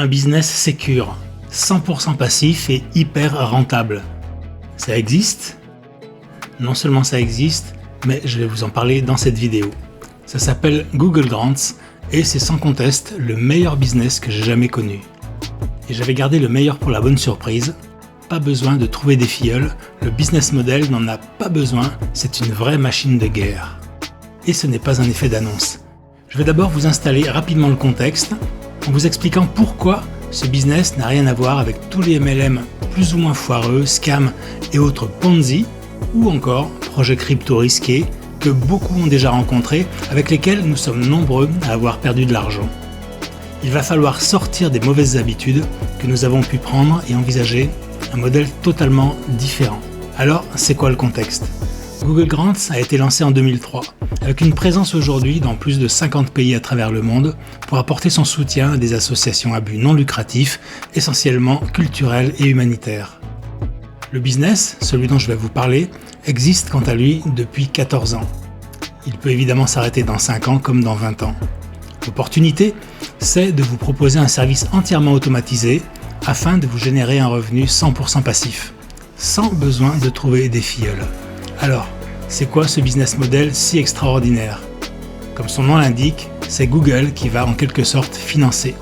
Un business sécure, 100% passif et hyper rentable. Ça existe? Non seulement ça existe, mais je vais vous en parler dans cette vidéo. Ça s'appelle Google Grants et c'est sans conteste le meilleur business que j'ai jamais connu. Et j'avais gardé le meilleur pour la bonne surprise. Pas besoin de trouver des filleuls, le business model n'en a pas besoin, c'est une vraie machine de guerre. Et ce n'est pas un effet d'annonce. Je vais d'abord vous installer rapidement le contexte en vous expliquant pourquoi ce business n'a rien à voir avec tous les MLM plus ou moins foireux, scams et autres Ponzi, ou encore projets crypto risqués que beaucoup ont déjà rencontrés, avec lesquels nous sommes nombreux à avoir perdu de l'argent. Il va falloir sortir des mauvaises habitudes que nous avons pu prendre et envisager un modèle totalement différent. Alors, c'est quoi le contexte ? Google Grants a été lancé en 2003, avec une présence aujourd'hui dans plus de 50 pays à travers le monde pour apporter son soutien à des associations à but non lucratif, essentiellement culturels et humanitaires. Le business, celui dont je vais vous parler, existe quant à lui depuis 14 ans. Il peut évidemment s'arrêter dans 5 ans comme dans 20 ans. L'opportunité, c'est de vous proposer un service entièrement automatisé afin de vous générer un revenu 100% passif, sans besoin de trouver des filleuls. Alors, c'est quoi ce business model si extraordinaire ? Comme son nom l'indique, c'est Google qui va en quelque sorte financer,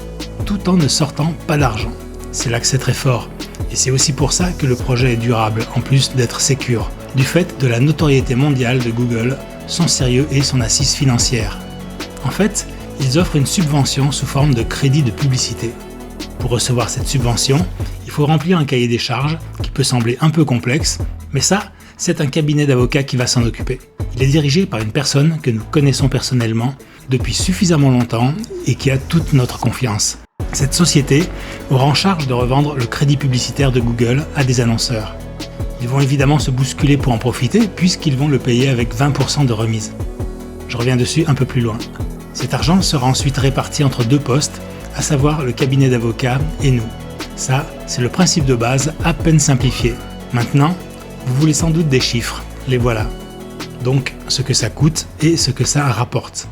tout en ne sortant pas d'argent. C'est là que c'est très fort, et c'est aussi pour ça que le projet est durable, en plus d'être sécure, du fait de la notoriété mondiale de Google, son sérieux et son assise financière. En fait, ils offrent une subvention sous forme de crédit de publicité. Pour recevoir cette subvention, il faut remplir un cahier des charges qui peut sembler un peu complexe, mais ça, c'est un cabinet d'avocats qui va s'en occuper. Il est dirigé par une personne que nous connaissons personnellement depuis suffisamment longtemps et qui a toute notre confiance. Cette société aura en charge de revendre le crédit publicitaire de Google à des annonceurs. Ils vont évidemment se bousculer pour en profiter puisqu'ils vont le payer avec 20% de remise. Je reviens dessus un peu plus loin. Cet argent sera ensuite réparti entre deux postes, à savoir le cabinet d'avocats et nous. Ça, c'est le principe de base à peine simplifié. Maintenant, vous voulez sans doute des chiffres, les voilà. Donc, ce que ça coûte et ce que ça rapporte.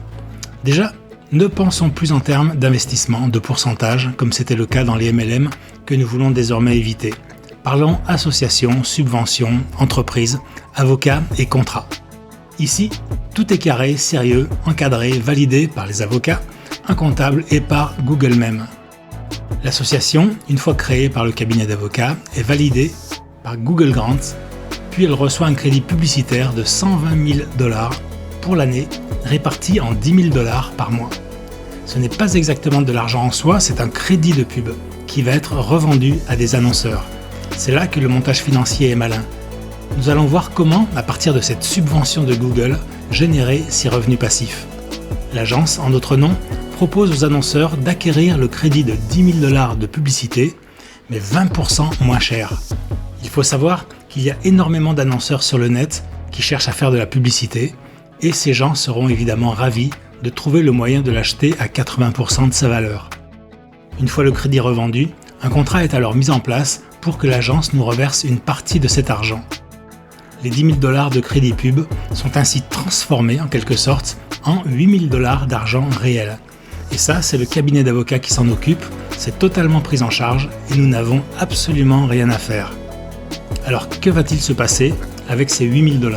Déjà, ne pensons plus en termes d'investissement, de pourcentage, comme c'était le cas dans les MLM que nous voulons désormais éviter. Parlons associations, subventions, entreprises, avocats et contrats. Ici, tout est carré, sérieux, encadré, validé par les avocats, un comptable et par Google même. L'association, une fois créée par le cabinet d'avocats, est validée par Google Grants, puis elle reçoit un crédit publicitaire de 120 000 $ pour l'année, réparti en 10 000 $ par mois. Ce n'est pas exactement de l'argent en soi, c'est un crédit de pub qui va être revendu à des annonceurs. C'est là que le montage financier est malin. Nous allons voir comment, à partir de cette subvention de Google, générer ces revenus passifs. L'agence, en notre nom, propose aux annonceurs d'acquérir le crédit de 10 000 $ de publicité, mais 20% moins cher. Il faut savoir qu'il y a énormément d'annonceurs sur le net qui cherchent à faire de la publicité, et ces gens seront évidemment ravis de trouver le moyen de l'acheter à 80% de sa valeur. Une fois le crédit revendu, un contrat est alors mis en place pour que l'agence nous reverse une partie de cet argent. Les 10 000 $ de crédit pub sont ainsi transformés en quelque sorte en 8 000 $ d'argent réel. Et ça, c'est le cabinet d'avocats qui s'en occupe, c'est totalement pris en charge et nous n'avons absolument rien à faire. Alors que va-t-il se passer avec ces 8 000 $?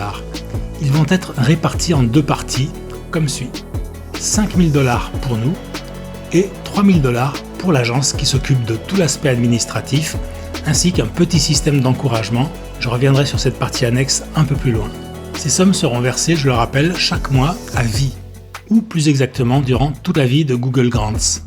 Ils vont être répartis en deux parties, comme suit. 5 000 $ pour nous et 3 000 $ pour l'agence qui s'occupe de tout l'aspect administratif, ainsi qu'un petit système d'encouragement. Je reviendrai sur cette partie annexe un peu plus loin. Ces sommes seront versées, je le rappelle, chaque mois à vie, ou plus exactement durant toute la vie de Google Grants.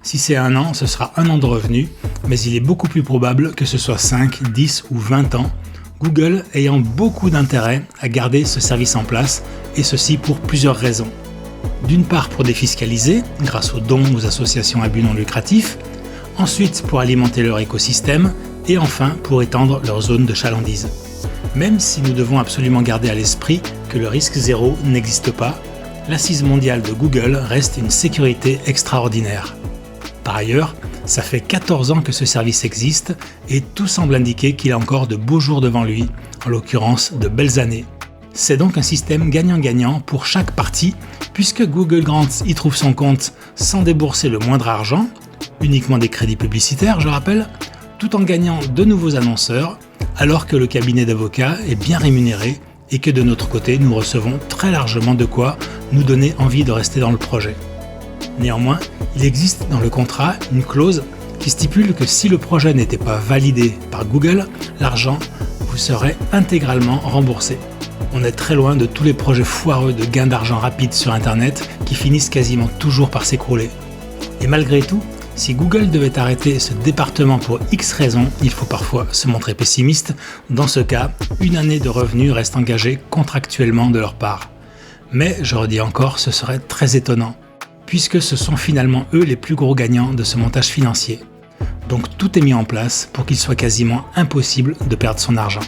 Si c'est 1 an, ce sera 1 an de revenus, mais il est beaucoup plus probable que ce soit 5, 10 ou 20 ans, Google ayant beaucoup d'intérêt à garder ce service en place, et ceci pour plusieurs raisons. D'une part pour défiscaliser, grâce aux dons aux associations à but non lucratif, ensuite pour alimenter leur écosystème, et enfin pour étendre leur zone de chalandise. Même si nous devons absolument garder à l'esprit que le risque zéro n'existe pas, l'assise mondiale de Google reste une sécurité extraordinaire. Par ailleurs, ça fait 14 ans que ce service existe et tout semble indiquer qu'il a encore de beaux jours devant lui, en l'occurrence de belles années. C'est donc un système gagnant-gagnant pour chaque partie, puisque Google Grants y trouve son compte sans débourser le moindre argent, uniquement des crédits publicitaires, je rappelle, tout en gagnant de nouveaux annonceurs, alors que le cabinet d'avocats est bien rémunéré et que de notre côté, nous recevons très largement de quoi nous donner envie de rester dans le projet. Néanmoins, il existe dans le contrat une clause qui stipule que si le projet n'était pas validé par Google, l'argent vous serait intégralement remboursé. On est très loin de tous les projets foireux de gains d'argent rapide sur Internet qui finissent quasiment toujours par s'écrouler. Et malgré tout, si Google devait arrêter ce département pour X raisons, il faut parfois se montrer pessimiste, dans ce cas, une année de revenus reste engagée contractuellement de leur part. Mais, je redis encore, ce serait très étonnant, puisque ce sont finalement eux les plus gros gagnants de ce montage financier. Donc tout est mis en place pour qu'il soit quasiment impossible de perdre son argent.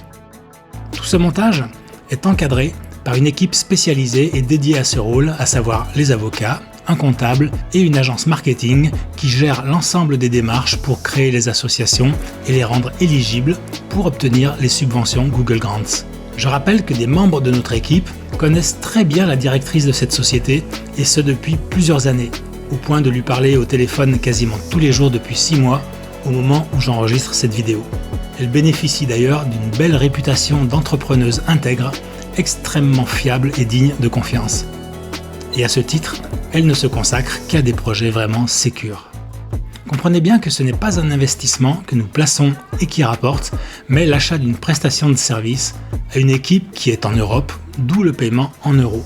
Tout ce montage est encadré par une équipe spécialisée et dédiée à ce rôle, à savoir les avocats, un comptable et une agence marketing qui gère l'ensemble des démarches pour créer les associations et les rendre éligibles pour obtenir les subventions Google Grants. Je rappelle que des membres de notre équipe connaissent très bien la directrice de cette société et ce depuis plusieurs années, au point de lui parler au téléphone quasiment tous les jours depuis 6 mois au moment où j'enregistre cette vidéo. Elle bénéficie d'ailleurs d'une belle réputation d'entrepreneuse intègre, extrêmement fiable et digne de confiance. Et à ce titre, elle ne se consacre qu'à des projets vraiment sécures. Comprenez bien que ce n'est pas un investissement que nous plaçons et qui rapporte, mais l'achat d'une prestation de service à une équipe qui est en Europe, d'où le paiement en euros.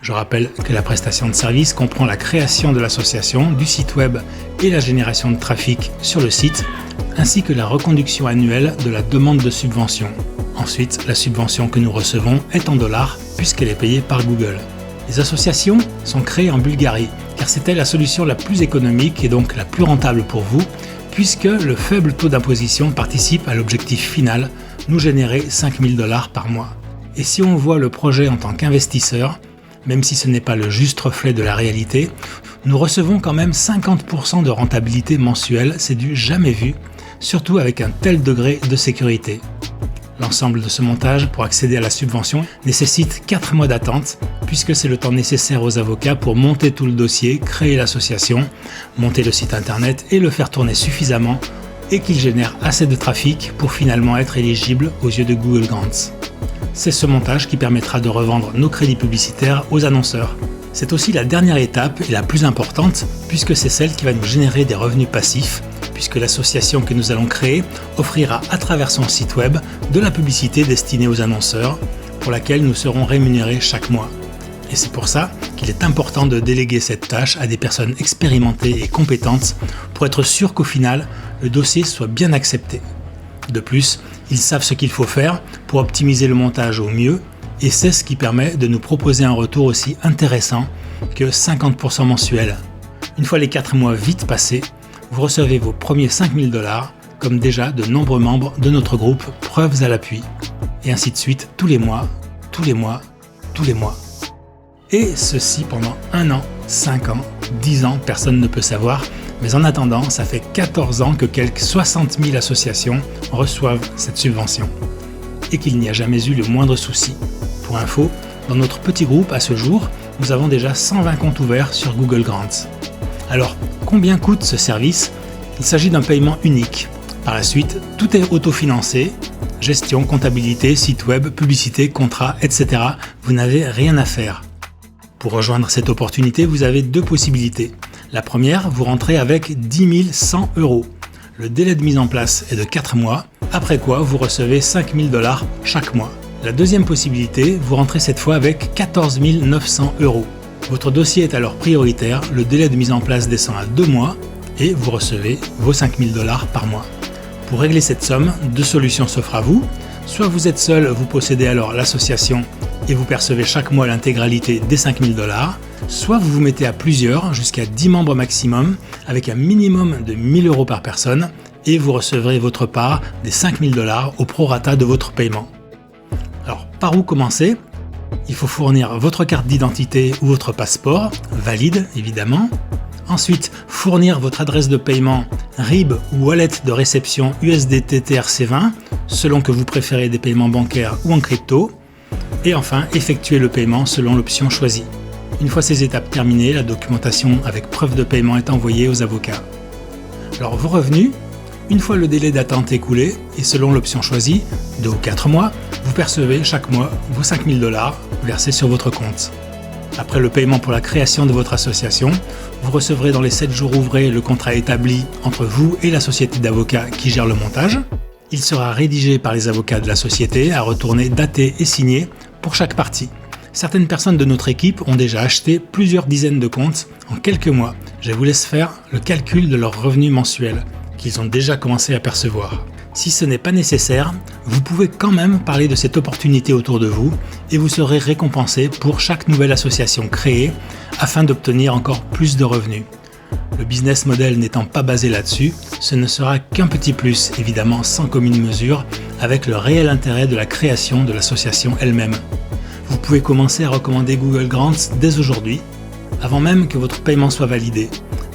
Je rappelle que la prestation de service comprend la création de l'association, du site web et la génération de trafic sur le site, ainsi que la reconduction annuelle de la demande de subvention. Ensuite, la subvention que nous recevons est en dollars puisqu'elle est payée par Google. Les associations sont créées en Bulgarie car c'était la solution la plus économique et donc la plus rentable pour vous puisque le faible taux d'imposition participe à l'objectif final, nous générer 5 000 $ par mois. Et si on voit le projet en tant qu'investisseur, même si ce n'est pas le juste reflet de la réalité, nous recevons quand même 50% de rentabilité mensuelle, c'est du jamais vu, surtout avec un tel degré de sécurité. L'ensemble de ce montage pour accéder à la subvention nécessite 4 mois d'attente, puisque c'est le temps nécessaire aux avocats pour monter tout le dossier, créer l'association, monter le site internet et le faire tourner suffisamment, et qu'il génère assez de trafic pour finalement être éligible aux yeux de Google Grants. C'est ce montage qui permettra de revendre nos crédits publicitaires aux annonceurs. C'est aussi la dernière étape et la plus importante, puisque c'est celle qui va nous générer des revenus passifs, puisque l'association que nous allons créer offrira à travers son site web de la publicité destinée aux annonceurs, pour laquelle nous serons rémunérés chaque mois. Et c'est pour ça qu'il est important de déléguer cette tâche à des personnes expérimentées et compétentes pour être sûr qu'au final, le dossier soit bien accepté. De plus, ils savent ce qu'il faut faire pour optimiser le montage au mieux et c'est ce qui permet de nous proposer un retour aussi intéressant que 50% mensuel. Une fois les 4 mois vite passés, vous recevez vos premiers 5 000 $, comme déjà de nombreux membres de notre groupe, preuves à l'appui. Et ainsi de suite, tous les mois, tous les mois, tous les mois. Et ceci pendant 1 an, 5 ans, 10 ans, personne ne peut savoir. Mais en attendant, ça fait 14 ans que quelques 60 000 associations reçoivent cette subvention. Et qu'il n'y a jamais eu le moindre souci. Pour info, dans notre petit groupe, à ce jour, nous avons déjà 120 comptes ouverts sur Google Grants. Alors, combien coûte ce service ? Il s'agit d'un paiement unique. Par la suite, tout est autofinancé. Gestion, comptabilité, site web, publicité, contrat, etc. Vous n'avez rien à faire. Pour rejoindre cette opportunité, vous avez 2 possibilités. La première, vous rentrez avec 10 100 €. Le délai de mise en place est de 4 mois, après quoi vous recevez 5 000 $ chaque mois. La deuxième possibilité, vous rentrez cette fois avec 14 900 €. Votre dossier est alors prioritaire, le délai de mise en place descend à 2 mois et vous recevez vos 5 000 $ par mois. Pour régler cette somme, 2 solutions s'offrent à vous. Soit vous êtes seul, vous possédez alors l'association et vous percevez chaque mois l'intégralité des 5 000 $, soit vous vous mettez à plusieurs, jusqu'à 10 membres maximum, avec un minimum de 1 000 € par personne, et vous recevrez votre part des 5 000 $ au prorata de votre paiement. Alors, par où commencer ? Il faut fournir votre carte d'identité ou votre passeport, valide évidemment. Ensuite, fournir votre adresse de paiement RIB ou wallet de réception USDT TRC20, selon que vous préférez des paiements bancaires ou en crypto. Et enfin, effectuer le paiement selon l'option choisie. Une fois ces étapes terminées, la documentation avec preuve de paiement est envoyée aux avocats. Alors vos revenus, une fois le délai d'attente écoulé et selon l'option choisie, 2 ou 4 mois, vous percevez chaque mois vos 5 000 $ versés sur votre compte. Après le paiement pour la création de votre association, vous recevrez dans les 7 jours ouvrés le contrat établi entre vous et la société d'avocats qui gère le montage. Il sera rédigé par les avocats de la société à retourner daté et signé pour chaque partie. Certaines personnes de notre équipe ont déjà acheté plusieurs dizaines de comptes en quelques mois. Je vous laisse faire le calcul de leurs revenus mensuels qu'ils ont déjà commencé à percevoir. Si ce n'est pas nécessaire, vous pouvez quand même parler de cette opportunité autour de vous et vous serez récompensé pour chaque nouvelle association créée afin d'obtenir encore plus de revenus. Le business model n'étant pas basé là-dessus, ce ne sera qu'un petit plus, évidemment sans commune mesure, avec le réel intérêt de la création de l'association elle-même. Vous pouvez commencer à recommander Google Grants dès aujourd'hui, avant même que votre paiement soit validé.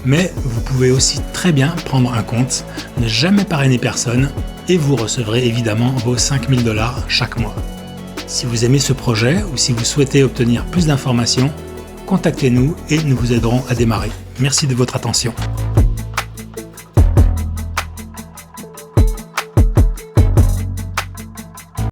Mais vous pouvez aussi très bien prendre un compte, ne jamais parrainer personne et vous recevrez évidemment vos 5 000 $ chaque mois. Si vous aimez ce projet ou si vous souhaitez obtenir plus d'informations, contactez-nous et nous vous aiderons à démarrer. Merci de votre attention.